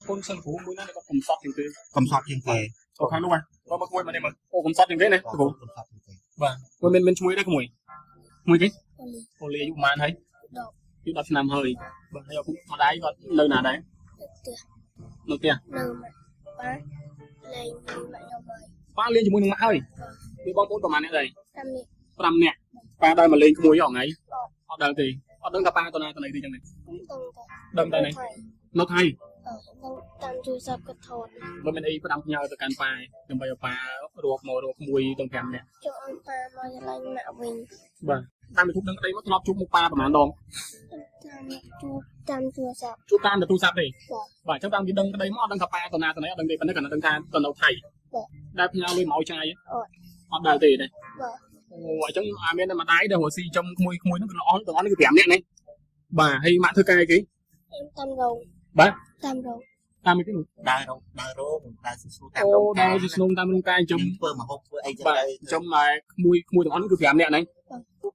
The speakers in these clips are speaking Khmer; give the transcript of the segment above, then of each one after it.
con sân khấu mới nó có cầm sọt tiền tươi កំសត់ជាងគេ có kháng đúng không có bác môi mà đây mà ô cầm sọt tiền tươi này កំ cô សត់ជាងគេ và con bên bên chui đấy có mùi cái ô lì dụng màn thấy chứ đập nằm hơi và hay cũng mà đáy còn nơi nào đấy đầu tiên ba lên cho mùi mã ơi đi bom bốnประมาณนี้เลย5เนี่ยปลาได้มาเล่นขโมยออกไงเอาเดินตีเอาเดินกับปลาตัวไหนดีจังเลยเดินตัวไหนนกไทยมันเป็นไอ้ประดำเงาตัวการปลาจำไปเอาปลารวกโมรวกมวยตรงแคมเนี่ยบ้าตามไปทุบดังได้ว่าทลอบชุบมุกปลาประมาณดองชุบตามแต่ตู้ซับดิบ้าเจ้าดังที่ดังได้มอดังกับปลาตัวไหนดังดีเป็นนักกันดังทานตัวเราไทยได้พยาเลยเมาใจเอาได้ตีเลยโอ้ยจังอาเมนมาได้เดี๋ยวหัวซีจมขโมยนั่นก็ร้อนตัวร้อนนี่คือแถมเนี่ยนี่บ้าให้มาเธอไกลกี่บ้าตามไปที่หนู ដើររោងដើរស៊ូស៊ូតាម โอ้ได้จะสนุกตามร่างกายจม ធ្វើមកហូបធ្វើអីចឹង บ้า ទៅ จมมาขโมยตัวร้อนนี่คือแถมเนี่ยนี่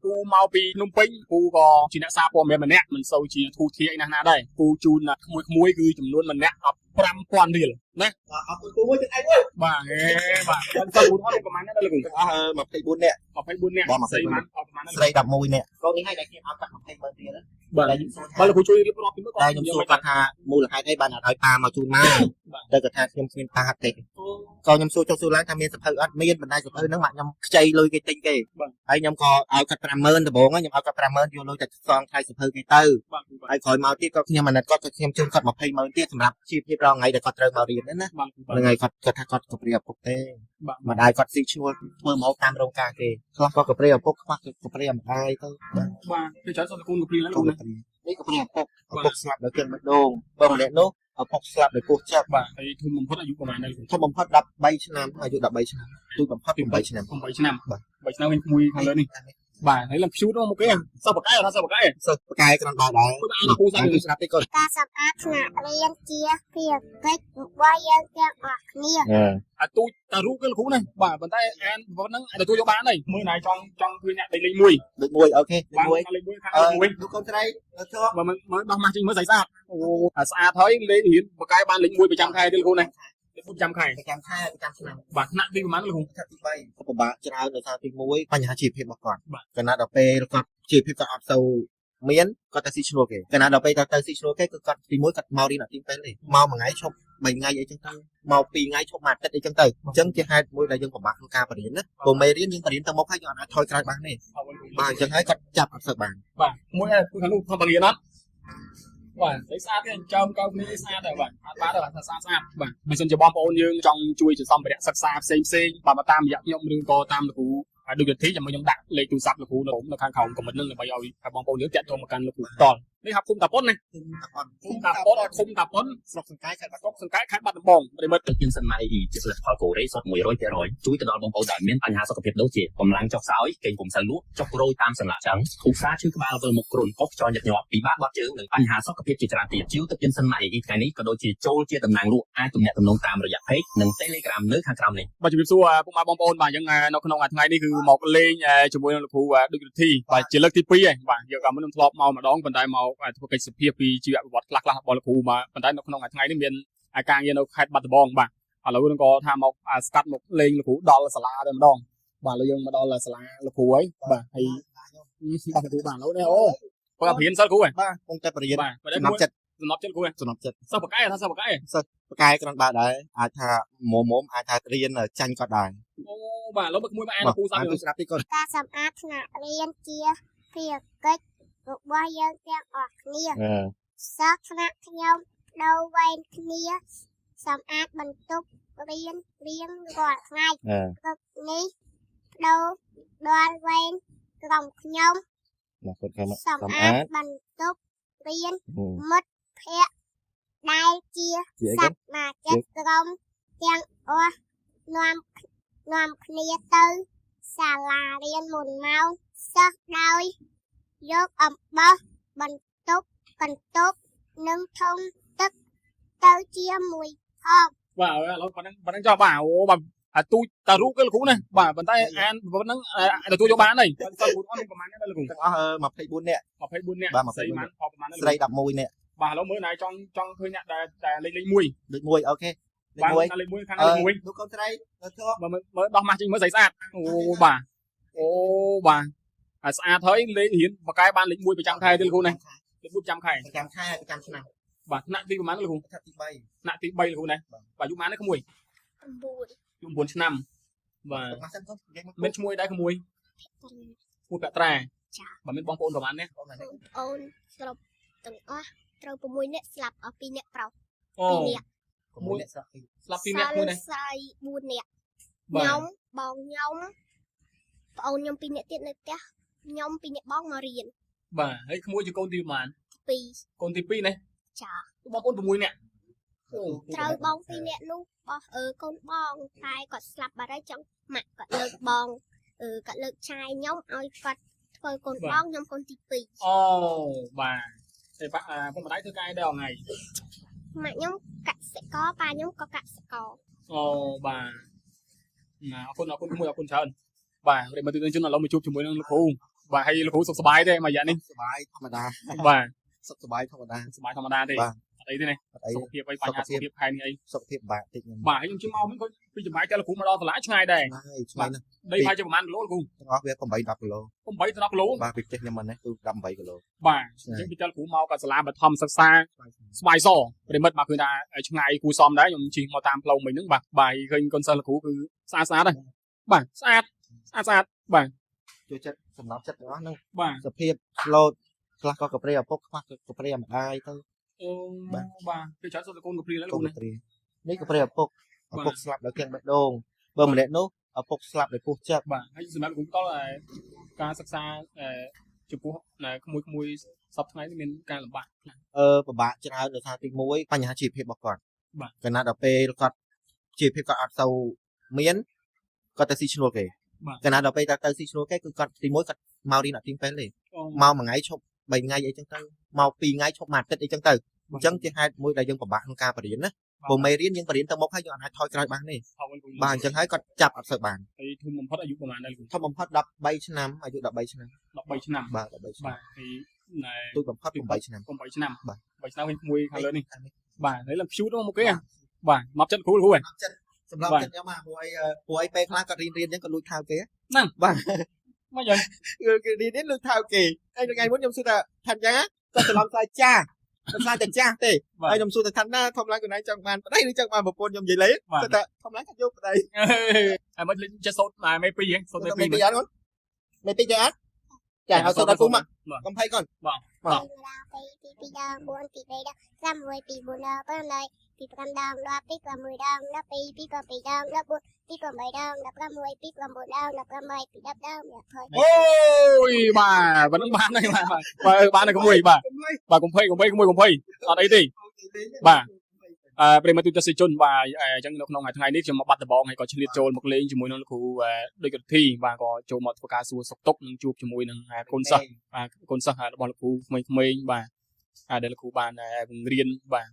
กูเมาปีนุ่มปิ้งกูก็จีน่าซาปอมแบบเนี่ยมันโซจีทูเทียนะได้กูจูนนะขโมยคือจำนวนมันเนี่ยเอา5,000 ก้อนดีเลยนะ អត់គួរមួយចឹងឯងអើយ บ้าเฮ้บ้าคนสมุนอะไรประมาณนั้นเลยกู អស់24នាក់ เอาไปบุญเนี่ยใส่มันเอาประมาณนั้น ស្រី11នាក់កូននេះឲ្យតែខ្ញុំអត់កាត់20ម៉ឺនទៀតណា บ้าបើเราជួយរៀបរាប់ពីมื่อก่อน តែខ្ញុំសួរគាត់ថាមូលហេតុអីបានអត់ឲ្យប៉ាមកជូនមកតែគាត់ថាខ្ញុំគ្មានប៉ាទេក៏ខ្ញុំសួរចុះសួរឡើងថាមានសភៅអត់មានបណ្ដាសភៅហ្នឹងមកខ្ញុំខ្ចីលុយគេទិញគេហើយខ្ញុំក៏ឲ្យគាត់50000ដំបូងខ្ញុំឲ្យគាត់50000យកលុយទៅសងថ្លៃសភៅគេទៅហើយក្រោយមកទៀតក៏ខ្ញុំអាណិតគាត់ខ្ញុំជូនគាត់20ម៉ឺនទៀតសម្រាប់ជីវភាពរងថ្ងៃដែលគាត់ត្រូវមករៀនហ្នឹងណាហ្នឹងហើយគាត់ថាគាត់ក៏ព្រាឪពុកទេម្ដាយគាត់ស៊ីឈ្នួលធ្វើមកតាមរោងការគេខ្លះក៏ព្រាឪពុកខ្លះក៏ព្រាម្ដាយទៅ បាទគឺច្រើនសន្តិគុណក៏ព្រីឡើងលោកណា នេះក៏ព្រាឪពុកស្លាប់ដោយគ្រឿងបេះដូងបងម្នាក់នោះឪពុកស្លាប់ដោយពោះចាប់ បាទហើយធំបំផុតអាយុប្រហែលដែរ ធំបំផុត13ឆ្នាំអាយុ13ឆ្នាំទូបំផុត8ឆ្នាំ 8ឆ្នាំ3ឆ្នាំវិញក្មួយខាងលើនេះបាទហើយឡើងព្យូតមកគេសពបកាយថាសពបកាយ សិស្សបកាយក្រំដល់ដែរ គឺអានពូសាច់ ស្រាប់ទេគាត់ ការសម្អាតថ្នាក់រៀនជាភារកិច្ចរបស់យើងទាំងអស់គ្នា អាទូចតារូបគឺលោកគ្រូណាបាទប៉ុន្តែអានប៉ុណ្ណឹងអាចទទួលយកបានហើយមើលណៃចង់ឃើញអ្នកលេខ1 ដូចមួយអូខេ បាទ មួយ លេខ1ខាងលេខ1 លោកកូនស្រីទៅជាប់ បើមិនមើលដោះម៉ាស់ចេញមើលស្អាតអូស្អាតហើយលេខរៀនបកាយបានលេខ1ប្រចាំខែទេលោកគ្រូណាលេខ1ប្រចាំខែ ប្រចាំខែប្រចាំឆ្នាំ បាទថ្នាក់ទីប្រហែលលោកគ្រូ ថ្នាក់ទី3ក៏ពិបាកច្រើនដោយសារទី1បញ្ហាជីវភាពរបស់គាត់កណ្ណាដល់ពេលគាត់ជីវភាពគាត់អត់ទៅមានគាត់ទៅស៊ីឈ្នួលគេកណ្ណាដល់ពេលទៅស៊ីឈ្នួលគេគឺគាត់ទី1គាត់មករៀនអត់ទីពេលទេមកមួយថ្ងៃឈប់3ថ្ងៃអីចឹងទៅមក2ថ្ងៃឈប់មួយអាទិត្យអីចឹងទៅអញ្ចឹងជាហេតុមួយដែលយើងពិបាកក្នុងការបរៀនណាព្រោះមេរៀនយើងបរៀនទៅមុខហើយយើងអត់អាចថយក្រោយបានទេបាទអញ្ចឹងហើយគាត់ចាប់អត់ទៅបាន បាទមួយគឺខាងនោះផងបរៀនអត់បាទតែស្អាតទេចំកោនេះស្អាតដែរបាទអត់បានតែស្អាតបាទបើសិនជាបងប្អូនយើងចង់ជួយជាសម្ភារៈសិក្សាផ្សេងបាទមកតាមរយៈខ្ញុំឬក៏តាមលោកគ្រូហើយដូចវិធីចាំខ្ញុំដាក់លេខទូរស័ព្ទលោកគ្រូនៅខាងក្រោមខមមិននឹងដើម្បីឲ្យបងប្អូនយើងតាក់ទងមកកាន់លោកគ្រូតលនេះហាប់គុំតាប៉ុនណាគុំតាប៉ុនស្រុកសង្កែខេត្តបាត់សង្កែខេត្តបាត់ដំបងប្រិមិត្ត ទឹកជើងសិនម៉ៃជាផលិតផលកូរ៉េសុទ្ធ 100% ជួយទៅដល់បងប្អូនដែលមានបញ្ហាសុខភាពដូចជាកម្លាំងចុះខ្សោយកេងពុំសូវលក់ចុះក្រូយតាមសន្លាក់ចឹងឧស្សាហ៍ឈឺក្បាលវិលមុខគ្រុនកុសខ្យល់ញឹកញាប់ពិបាកបត់ជើងនិងបញ្ហាសុខភាពជាច្រើនទៀតជីវទឹកជើងសិនម៉ៃថ្ងៃនេះក៏ដូចជាចូលជាតំណាងលក់អាចទំនាក់ទំនងតាមរយៈ Page និង Telegram នៅខាងក្រោមនេះ បាទជំរាបសួរពុកម៉ែបងប្អូនបាទអញ្ចឹងនៅក្នុងថ្ងៃនេះគឺមកលេងជាមួយនឹងលោកគ្រូដូចវិធីបាទជាលើកទី2ហើយបាទយកកាលមុនខ្ញុំធ្លាប់មកម្ដងប៉ុន្តែមកធ្វើកិច្ចសភាពីជីវប្រវត្តិខ្លះរបស់លោកគ្រូមកប៉ុន្តែនៅក្នុងថ្ងៃនេះមានការងារនៅខេត្តបាត់ដំបងបាទឥឡូវនឹងក៏ថាមកស្កាត់មកលេងលោកគ្រូដល់សាលាតែម្ដងបាទឥឡូវយើងមកដល់សាលាលោកគ្រូហើយបាទហើយបាទគ្រូបាទឥឡូវនេះអូបើរៀនសិលគ្រូហ៎ បាទគង់តែបរិយាបាទ សំណប់ចិត្តគ្រូហ៎ សំណប់ចិត្ត សិស្សបកាយថាសិស្សបកាយ សិស្សបកាយក្រំដល់ដែរអាចថាមុំអាចថារៀនចាញ់គាត់ដែរ អូបាទឥឡូវមួយអានពូសាច់ ស្រាប់ទេគាត់ ការសម្អាតថ្នាក់រៀនជាភារកិច្ចរបស់យើងទាំងអស់គ្នាសិស្សថ្នាក់ខ្ញុំដូវវែងគ្នាសម្អាតបន្ទប់រៀនរាល់ថ្ងៃទឹកនេះដូវដល់វែងក្រុមខ្ញុំ មកគាត់ខាង សម្អាតបន្ទប់រៀនមិត្តភ័ក្តិដែលជាសមាជិកក្រុមទាំងអស់នាំគ្នាទៅសាលារៀនមុនម៉ោងសិស្សដោយយកអំបោះបន្ទប់កន្ទប់និងធុងទឹកទៅជាមួយផង បាទឥឡូវប៉ុណ្ណឹងចុះបាទអូបាទអាទូចតារូបគឺលោកគ្រូណាបាទប៉ុន្តែអានប៉ុណ្ណឹងទទួលយកបានហើយសិស្សគ្រូអត់ប្រហែលដែរលោកគ្រូ ទាំងអស់24នាក់ 24នាក់ បាទ ស្រីបានប្រហែល ស្រី11នាក់ បាទឥឡូវមើលណែចង់ឃើញអ្នកដែលលេខ1 លេខ1អូខេលេខ បាទ 1 លេខ1ខាងលេខ1 លោកកូនស្រីទៅធោះ មើលដោះម៉ាស់ចេញមើលស្អាតអូបាទអូបាទហើយស្អាតហើយលេខរៀនបកកែបានលេខ1ប្រចាំខែទេលោកគ្រូណាលេខ1ប្រចាំខែ ប្រចាំខែប្រចាំឆ្នាំ បាទថ្នាក់ទីប្រហែលលោកគ្រូ ថ្នាក់ទី3 ថ្នាក់ទី3លោកគ្រូណាបាទយុម៉ាននេះក្មួយ 9 យុ9ឆ្នាំបាទ មកសិនទៅនិយាយមក មានឈ្មោះដែរក្មួយឈ្មោះពាក់ត្រាបាទមានបងប្អូនប្រហែលនេះ បងណា អូនស្រុកទាំងអស់ត្រូវ6នាក់ស្លាប់អស់2នាក់ប្រុស អូ 2នាក់ មួយអ្នកស្រាប់ទី ស្លាប់ពីរនាក់មួយនេះ ស្រី4នាក់ បាទ ខ្ញុំបងខ្ញុំប្អូនខ្ញុំ2នាក់ទៀតនៅផ្ទះខ្ញុំ2នាក់បងមករៀន បាទហើយក្មួយជាកូនទីប្រហែល 2 កូនទី2នេះ ចា បងប្អូន6នាក់អូ ត្រូវបង2នាក់នោះបោះកូនបងតែគាត់ស្លាប់បាត់ហើយចង់ម៉ាក់គាត់លើកបងគាត់លើកឆាយខ្ញុំឲ្យគាត់ធ្វើកូនបងខ្ញុំកូនទី2 អូបាទតែប៉ាពុកម្ដាយធ្វើការដែរថ្ងៃ ម៉ាក់ខ្ញុំកសិករប៉ាខ្ញុំក៏កសិករ អូបាទណាអរគុណក្មួយអរគុណច្រើនបាទប្រិយមិត្តទស្សនិកជនឥឡូវមកជួបជាមួយនឹងលោកគ្រូបាទហើយលោកគ្រូសុខសប្បាយទេមួយរយៈនេះ សុបាយធម្មតា បាទ សុខសបាយធម្មតា សប្បាយធម្មតាទេ បាទ អត់អីទេណា អត់អី សុខភាពអីបញ្ហាសុខភាពខែនេះអី សុខភាពបាក់តិចខ្ញុំ បាទហើយខ្ញុំជិះមកមិនគាត់ពីចម្ងាយតែលោកគ្រូមកដល់សាលាឆ្ងាយដែរ ហើយឆ្ងាយណាស់ ដីប្រហែលជាប្រហែលគីឡូលោកគ្រូ ទាំងអស់វា8 10គីឡូ 8ទៅ10គីឡូ បាទពីផ្ទះខ្ញុំមកនេះគឺ18គីឡូ បាទអញ្ចឹងពីតើលោកគ្រូមកក៏សាលាបឋមសិក្សាស្វាយសប្រិមិត្តបាទឃើញថាឆ្ងាយគូសមដែរខ្ញុំជិះមកតាមផ្លូវមិញហ្នឹងបាទបាទឃើញកូនសិស្សលោកគ្រូគឺស្អាតដែរបាទស្អាតបាទ ជួយចិត្តសំណប់ចិត្តទាំងអស់ហ្នឹង បាទ សភាពស្លូតខ្លះក៏កប្រេឪពុកខ្លះក៏កប្រេម្ដាយទៅ អូបាទគឺច្រើនសុទ្ធតែកូនកព្រាលលោក កូ គ្រូ ន ណា កព្រានេះកប្រេឪពុកស្លាប់ដោយគៀងបេះដូងបើម្នាក់នោះឪពុកស្លាប់ដោយពោះចិត្ត បាទហើយសម្រាប់លោកគ្រូតលការសិក្សាចំពោះក្មួយសពថ្ងៃនេះមានការលំបាកខ្លះ ពិបាកច្រើនដោយសារទី1បញ្ហាជីវភាពរបស់គាត់ បាទ កណ្ណាដល់ពេលគាត់ជីវភាពគាត់អត់សូវមានគាត់ទៅស៊ីឈ្នួលគេ បាទ កណ្ណាដល់ពេលទៅស៊ីឈ្នួលគេគឺគាត់ទី1គាត់មករៀនអត់ទៀងពេលទេ អូ មកមួយថ្ងៃឈប់3ថ្ងៃអីចឹងទៅមក2ថ្ងៃឈប់មួយអាទិត្យអីចឹងទៅអញ្ចឹងជាហេតុមួយដែលយើងពិបាកក្នុងការបរៀនណាព្រោះមេរៀនយើងបរៀនទៅមុខហើយយើងអាចថយក្រោយបានទេ អរគុណ បាទអញ្ចឹងហើយគាត់ចាប់អត់សូវបាន ហើយធំបំផុតអាយុប្រហែលដែរលោកគ្រូ ធំបំផុត13ឆ្នាំអាយុ13ឆ្នាំ 13ឆ្នាំ បាទ13ឆ្នាំ បាទហើយណែ ទូចបំផុត8ឆ្នាំ 8ឆ្នាំ បាទ 8ឆ្នាំវិញក្មួយខាងលើនេះបាទហើយឡើងព្យូតមកគេបាទមកចិត្តគ្រូហ៎ ចិត្តសម្រាប់ចិត្តខ្ញុំមកព្រោះអីពេលខ្លះគាត់រៀនអញ្ចឹងគាត់លួចថៅគេ ហ្នឹង បាទ មកយ៉ាង គឺរៀនលួចថៅគេហើយថ្ងៃមុនខ្ញុំសួរថាថាអញ្ចឹងគាត់ច្រឡំខ្លាចចាស់គាត់ខ្លាចតែចាស់ទេហើយខ្ញុំសួរថាថាណាធម្មតាខ្លួនឯងចង់បានប្តីឬចង់បានប្រពន្ធខ្ញុំនិយាយលេគាត់ថាធម្មតាគាត់យកប្តី ហើយមិនចេះសូត្រមេពីហ៎សូត្រមេពី ពីអត់មេពីចេះអត់ចាឲ្យសូត្រដល់គុំកំភៃកូន ពីពីដង4ពី3ដង5 6ពី4ដង7ហើយពី5ដង10ពី6ដង12ពី2ដង14ពី8ដង16ពី9ដង18ពី10ដង20 អូយបាទមិនបានទេបាទបានតែក្មួយបាទកំភៃអត់អីទេបាទប្រិមត្តទស្សនិកជនបាទអញ្ចឹងនៅក្នុងថ្ងៃនេះខ្ញុំមកបាត់ដំបងហើយក៏ឆ្លៀតចូលមកលេងជាមួយនឹងលោកគ្រូដូចកធីបាទក៏ចូលមកធ្វើការសួរសុខទុក្ខនិងជួបជាមួយនឹងកូនសិស្សបាទកូនសិស្សរបស់លោកគ្រូក្មេងៗបាទដែលលោកគ្រូបានបង្រៀនបាទ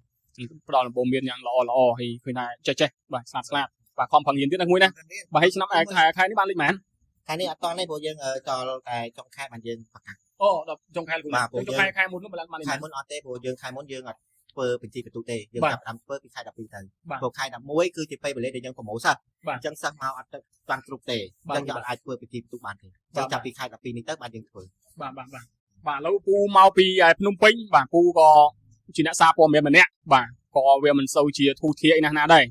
ផ្ដល់ដំបូន្មានយ៉ាងល្អហើយឃើញថាចេះបាទស្លាប់បាទខំប្រឹងរៀនទៀតណាមួយណាបាទហើយឆ្នាំខែនេះបានលេខប៉ុន្មាន ខែនេះអត់តនេះព្រោះយើងដល់តែចុងខែបានយើងប្រកាស អូដល់ចុងខែលោកគ្រូចុងខែមុននោះបាន ខែមុនអត់ទេព្រោះយើងខែមុនយើងអត់ធ្វើបញ្ជីកន្ទុទេយើងចាប់ដើមធ្វើពីខែ12ទៅព្រោះខែ11គឺជាពេលវេលាដែលយើងប្រមូលសិស្សអញ្ចឹងសិស្សមកអត់ទៅបានគ្រប់ទេអញ្ចឹងយើងអត់អាចធ្វើបញ្ជីកន្ទុបានទេអញ្ចឹងចាប់ពីខែ12នេះទៅបានយើងធ្វើ បាទឥឡូវពូមកពីភ្នំពេញបាទពូក៏ជាអ្នកសារព័ត៌មានម្នាក់បាទក៏វាមិនសូវជាធូរធារអីណាស់ណាដែរ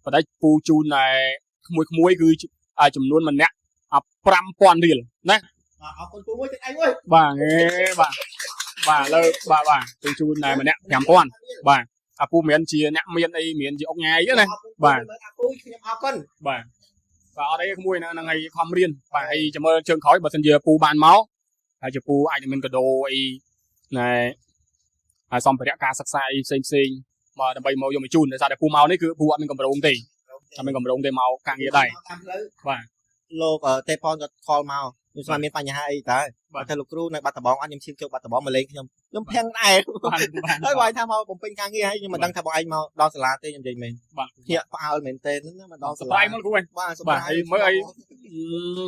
ប៉ុន្តែពូជូនក្មួយគឺចំនួនម្នាក់5000រៀលណា អរគុណពូមួយទឹកឯងមួយ បាទបាទលើបាទពូជូនម្នាក់5000បាទអាពូមិនមែនជាអ្នកមានអីមិនមែនជាអុកញ៉ាយទេណាបាទ ពូខ្ញុំអរគុណ បាទអត់អីក្មួយហ្នឹងហើយខំរៀនបាទហើយចាំមើលជើងក្រោយបើសិនជាពូបានមកហើយជាពូអាចនឹងមានកដោអីណែហើយសម្ភារៈការសិក្សាអីផ្សេងបាទដើម្បីមកយកមកជូនដោយសារតែពូមកនេះគឺពូអត់មានកម្រងទេតែមានកម្រងទេមកការងារដែរបាទ លោកទេផនគាត់ខលមកខ្ញុំស្មានមានបញ្ហាអីតើបើថាលោកគ្រូនៅបាត់ដំបងអត់ខ្ញុំឈៀងចូលបាត់ដំបងមកលេងខ្ញុំភាំងដែរហើយបើថាមកបំពេញការងារហើយខ្ញុំមិនដឹងថាបងឯងមកដល់សាលាទេខ្ញុំនិយាយមែន បាទ ភ្ញាក់ផ្អើលមែនទេហ្នឹងមកដល់សាលា សប្បាយមកគ្រូហ្នឹង បាទ បាទហើយមើលអី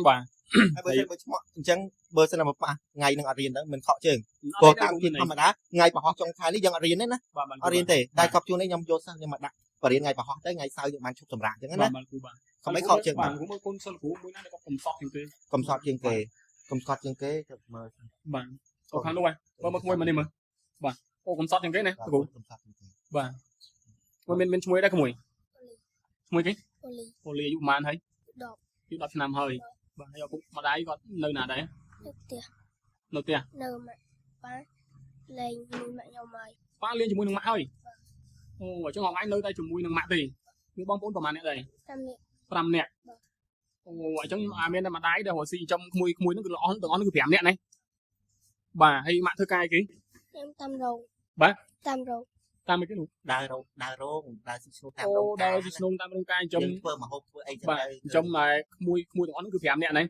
បាទ ហើយបើឈ្មោះអញ្ចឹងបើសិនមកប៉ះថ្ងៃនឹងអត់រៀនទៅមិនខកជើងព្រោះតាមភាពធម្មតាថ្ងៃប្រហោះចុងខែនេះយើងអត់រៀនទេណាអត់រៀនទេតែកប់ជួននេះខ្ញុំយកសិស្សខ្ញុំមកដាក់បរៀនថ្ងៃប្រហោះទៅថ្ងៃសៅរ៍យើងបានឈប់សម្រាប់អញ្ចឹងណា បាទគ្រូបាទ ខំមិនខកជើងបាទ គ្រូមើលកូនសិស្សគ្រូមួយណាដែលគាត់កំសត់ជាងគេ កំសត់ជាងគេទៅមើល បាទអូខាងនោះមើលមួយមកនេះមើលបាទអូកំសត់ជាងគេណាគ្រូ កំសត់ជាងគេ បាទមួយមានឈ្មោះដែរក្មួយឈ្មោះគេ ប៉ូលី អូលីអាយុប៉ុន្មានហើយ 10 ពី10ឆ្នាំហើយបាទហើយឪពុកម្ដាយគាត់នៅណាដែរ នៅផ្ទះ នៅផ្ទះ នៅម៉ាក់ប៉ាលេងមួយម៉ាក់ខ្ញុំហើយ ប៉ាលេងជាមួយនឹងម៉ាក់ហើយអូអញ្ចឹងអងឯងនៅតែជាមួយនឹងម៉ាក់ទេមានបងប្អូនប្រហែលអ្នកដែរ តាមនេះ 5នាក់អូអញ្ចឹងមានតែម្ដាយដែលរស់ស៊ីចំក្មួយហ្នឹងគឺអស់ទាំងអស់ហ្នឹងគឺ5នាក់ណាបាទហើយម៉ាក់ធ្វើការអីគេ ខ្ញុំតាមរោង បាទ តាមរោង តាមអីគេនោះ ដើររោងដើរស៊ីឈ្នួលតាម អូ រោង ដើរស៊ីស្នូងតាមរោងការចិញ្ចឹម យើងធ្វើម្ហូបធ្វើអីចឹង បាទ ទៅ ចិញ្ចឹមតែក្មួយទាំងអស់ហ្នឹងគឺ5នាក់ណា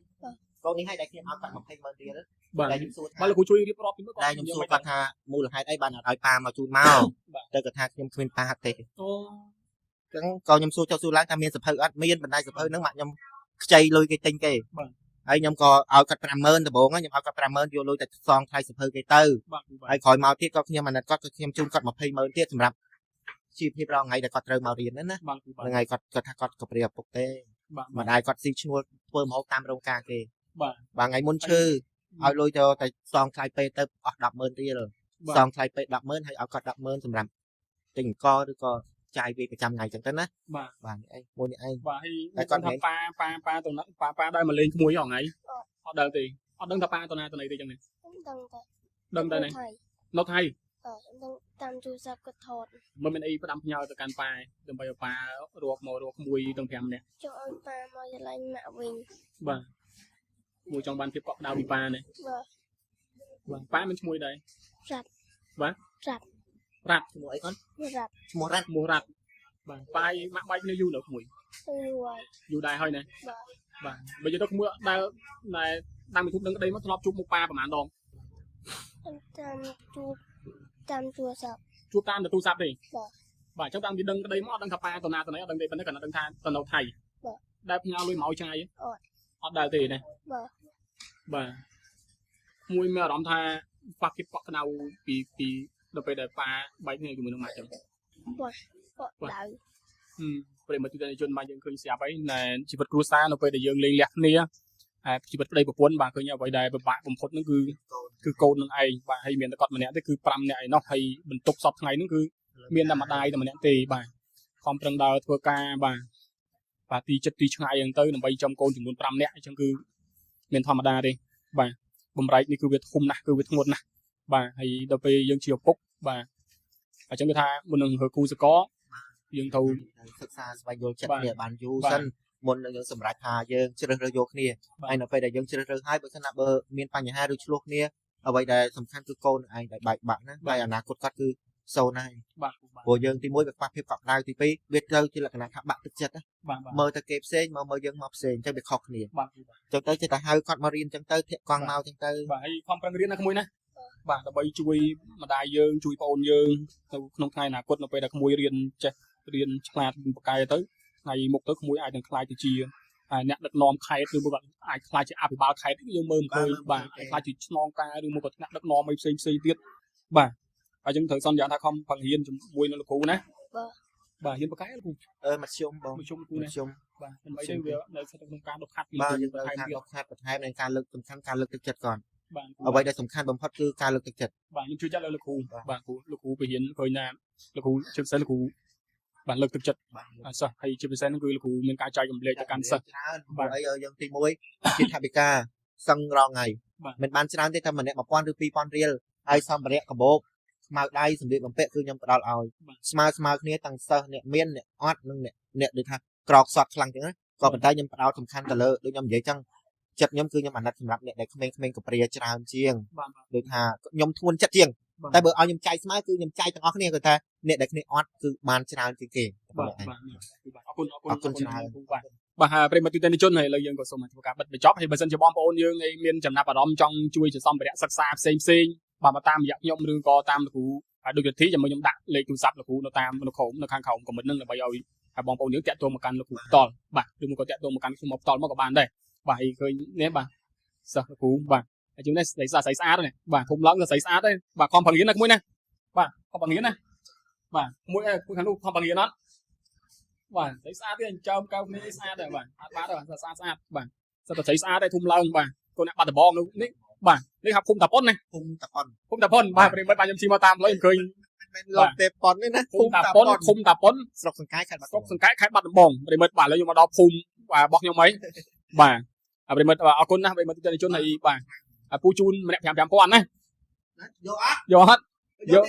កូននេះឲ្យតែខ្ញុំឲ្យគាត់20ម៉ឺនរៀល បាទ តែខ្ញុំសួរថា បាទលោកគ្រូជួយរៀបរាប់ពីមើល តែខ្ញុំសួរគាត់ថាមូលហេតុអីបានអត់ឲ្យប៉ាមកជូនមក បាទ តែគាត់ថាខ្ញុំគ្មានប៉ាទេ អូ អញ្ចឹងក៏ខ្ញុំសួរចុះសួរឡើងថាមានសភៅអត់មានបណ្ដាយសភៅហ្នឹងម៉ាក់ខ្ញុំខ្ចីលុយគេទិញគេ បាទ ហើយខ្ញុំក៏ឲ្យគាត់50000ដំបូងខ្ញុំឲ្យគាត់50000យកលុយតែសងថ្លៃសភៅគេទៅ បាទគ្រូបាទ ហើយក្រោយមកទៀតក៏ខ្ញុំអាណិតគាត់ក៏ខ្ញុំជូនគាត់200,000ទៀតសម្រាប់ជីវភាពរងថ្ងៃដែលគាត់ត្រូវមករៀនហ្នឹងណា បាទគ្រូបាទ ហ្នឹងហើយគាត់ថាគាត់ក៏ព្រាឪពុកទេ បាទ ម្ដាយគាត់ស៊ីឈ្នួលធ្វើម្ហូបតាមរោងការគេ បាទ បាទថ្ងៃមុនឈឺឲ្យលុយទៅតែសងថ្លៃពេទ្យទៅអស់100,000រៀលសងថ្លៃពេទ្យ100,000ហើយឲ្យគាត់100,000សម្រាប់ទិញអង្គឬក៏ចាយវាប្រចាំថ្ងៃចឹងទៅណា បាទ បាទអីមួយនេះឯង បាទហើយ តែគាត់ ថាប៉ាទៅណាប៉ាដើរមកលេងក្មួយហងៃអត់ដើរទេអត់ដឹងថាប៉ាទៅណាទៅណីទេចឹងនេះ ខ្ញុំដឹងតែ ដឹងតែនេះ ថៃ នៅថៃ ខ្ញុំដឹងតាមទូរស័ព្ទគាត់ថត មិនមានអីផ្ដាំផ្ញើទៅកាន់ប៉ាដើម្បីឲ្យប៉ารកមករកក្មួយទាំង5នាក់ ចង់ឲ្យប៉ាមកយល់ម៉ាក់វិញ បាទមួយចង់បានភាពកក់ក្ដៅពីប៉ានេះ បាទ បាទប៉ាមានឈ្មោះដែរ រ៉ាត់ បាទ រ៉ាត់ រ៉ាត់ ឈ្មោះអីគាត់ រ៉ាត់ ឈ្មោះរ៉ាត់ ឈ្មោះរ៉ាត់បាទប៉ាម៉ាក់បាយគ្នាយូរនៅក្មួយ ទៅហើយ យូរដែរហើយណា បាទ បាទបើយកទៅក្មួយដែលតាមពិភពនឹងក្តីមកធ្លាប់ជួបមុខប៉ាប្រហែលដង តាមទូរស័ព្ទ ជួបតាមទូរស័ព្ទទេ បាទ បាទអញ្ចឹងតាមពីដឹងក្តីមកអត់ដឹងថាប៉ាទៅណាទៅណីអត់ដឹងទេប៉ុន្តែគាត់ដឹងថាទៅនៅថៃ បាទ ដែលផ្ញើលុយមកចាយ អត់ អត់ដែរទេណា បាទ បាទមួយមានអារម្មណ៍ថាប៉ះភាពកក់ក្ដៅពីដល់ពេលដែលប៉ាបែកគ្នាជាមួយនឹងម៉ាក់ចឹង គាត់ដៅ ប្រិមត្តទស្សនិកជនមកយើងឃើញស្រាប់ហើយណែជីវិតគ្រួសារនៅពេលដែលយើងលេងលះគ្នាហើយជីវិតប្តីប្រពន្ធបាទឃើញអ្វីដែលពិបាកបំផុតហ្នឹងគឺកូននឹងឯងបាទហើយមានតែគាត់ម្នាក់ទេគឺ5នាក់ឯណោះហើយបន្ទុកសពថ្ងៃហ្នឹងគឺមានតែម្ដាយតែម្នាក់ទេបាទខំប្រឹងដើរធ្វើការបាទទីចិត្តទីឆ្ងាយហ្នឹងទៅដើម្បីចំកូនចំនួន5នាក់អញ្ចឹងគឺមានធម្មតាទេបាទបំរែកនេះគឺវាធំណាស់គឺវាធ្ងន់ណាស់បាទហើយដល់ពេលយើងជាឪពុកបាទអញ្ចឹងគឺថាមុននឹងរើគូសកលយើងត្រូវ សិក្សាស្វែងយល់ចិត្តគ្នាបានយូរសិនមុននឹងយើងសម្រេចថាយើងជ្រើសរើសយកគ្នាហើយនៅពេលដែលយើងជ្រើសរើសហើយបើសិនណាបើមានបញ្ហាឬឆ្លោះគ្នាអ្វីដែលសំខាន់គឺកូនឯងដែលបែកបាក់ណាហើយអនាគតគាត់គឺសូន្យហើយ បាទ ព្រោះយើងទី1វាខ្វះភាពកក់ក្ដៅទី2វាត្រូវជាលក្ខណៈថាបាក់ទឹកចិត្តណា បាទ មើលតែគេផ្សេងមើលយើងមកផ្សេងអញ្ចឹងវាខុសគ្នា បាទ អញ្ចឹងទៅចេះតែហៅគាត់មករៀនអញ្ចឹងទៅធាក់កង់មកអញ្ចឹងទៅ បាទហើយខំប្រឹងរៀនណាក្មួយណាបាទដើម្បីជួយម្ដាយយើងជួយបងអូនយើងទៅក្នុងថ្ងៃអនាគតនៅពេលដែលក្មួយរៀនចេះរៀនឆ្លាតបកាយទៅថ្ងៃមុខទៅក្មួយអាចនឹងខ្លាយទៅជាអ្នកដឹកនាំខេត្តឬមួយក៏អាចខ្លាយជាអភិបាលខេត្តយើងមើលមិនឃើញបាទខ្លាយជាឆ្នងការឬមួយក៏អ្នកដឹកនាំអីផ្សេងទៀតបាទហើយយើងត្រូវសន្យាថាខំប្រឹងរៀនជាមួយនឹងលោកគ្រូណាបាទរៀនបកាយលោកគ្រូ មធ្យមបង មធ្យមគ្រូ ម ណា ធ្យម បាទដើម្បីទៅវានៅស្ថិតក្នុងការដុតខាត់ពី បាទ លោក យើង គ្រូ ត្រូវ បន្ថែម ការ ទៀត ដកខាត់បន្ថែមនិងការលើកសំខាន់ការលើកទឹកចិត្តគាត់ បាទ អ្វីដែលសំខាន់បំផុតគឺការលើកទឹកចិត្ត បាទខ្ញុំជឿចិត្តលើលោកគ្រូបាទគ្រូលោកគ្រូបរៀនឃើញថាលោកគ្រូជាពិសេសលោកគ្រូបាទលើកទឹកចិត្ត បាទ សិស្សហើយជាពិសេសហ្នឹងគឺលោកគ្រូមានការចែករំលែកទៅកាន់សិស្ស ច្រើនបាទអីយើងទី1ជាថវិកាសឹងរងថ្ងៃមិនបានច្រើនទេតែម្នាក់1000ឬ2000រៀលហើយសម្ភារៈកាបូបស្មៅដៃសម្លៀកបំពាក់គឺខ្ញុំផ្ដល់ឲ្យស្មើគ្នាទាំងសិស្សអ្នកមានអ្នកអត់និងអ្នកដូចថាក្រកសត់ខ្លាំងចឹងណាក៏ប៉ុន្តែខ្ញុំផ្ដោតសំខាន់ទៅលើដូចខ្ញុំនិយាយចឹងចិត្តខ្ញុំគឺខ្ញុំអាណិតសម្រាប់អ្នកដែលក្មេងៗកព្រាច្រើនជាង បាទ ដូចថាខ្ញុំធ្ងន់ចិត្តជាងតែបើឲ្យខ្ញុំចាយស្មើគឺខ្ញុំចាយទាំងអស់គ្នាគឺថាអ្នកដែលគ្នាអត់គឺបានច្រើនជាងគេ បាទ បាទ បាទអរគុណ អរគុណច្រើន បាទបាទប្រិមត្តទស្សនិកជនហើយឥឡូវយើងក៏សូមធ្វើការបិទបញ្ចប់ហើយបើសិនជាបងប្អូនយើងមានចំណាប់អារម្មណ៍ចង់ជួយជាសម្ភារៈសិក្សាផ្សេងបាទមកតាមរយៈខ្ញុំឬក៏តាមលោកគ្រូដូចវិធីចាំខ្ញុំដាក់លេខទូរស័ព្ទលោកគ្រូនៅតាមនៅខាងក្រោមខមមិនហ្នឹងដើម្បីឲ្យបងប្អូនយើងតាក់ទងមកកាន់លោកគ្រូផ្ទាល់បាទឬមកក៏តាក់ទងមកកាន់ខ្ញុំមកផ្ទាល់មកក៏បានដែរ bài khơi nè bà sợ cú bà chúng này xảy ra đây này bà thùng lắng là xảy ra đây bà con bằng nghiến này mũi này bà con bằng nghiến này bà mũi khăn lu con bằng nghiến nó bà xảy ra cái chôm cao này xa đây bà ba đây bà xa bà sao tôi xảy ra đây thùng lắng bà con này bà tập bong luôn đấy bà đấy học khung tập pon này khung tập pon bà bà nhầm chi mà tam lấy khơi លត់ទេប៉ុននេះណា ឃុំតាប៉ុនស្រុកសង្កែខេត្តបាត់ដំបងប្រិមិត្តបាទឥឡូវខ្ញុំមកដល់ភូមិបាទរបស់ខ្ញុំអីបាទប្រិមិត្តអរគុណណាស់ប្រិមិត្តជនជនហើយបាទពូជូនម្នាក់ 5,000 ណាយកអត់យក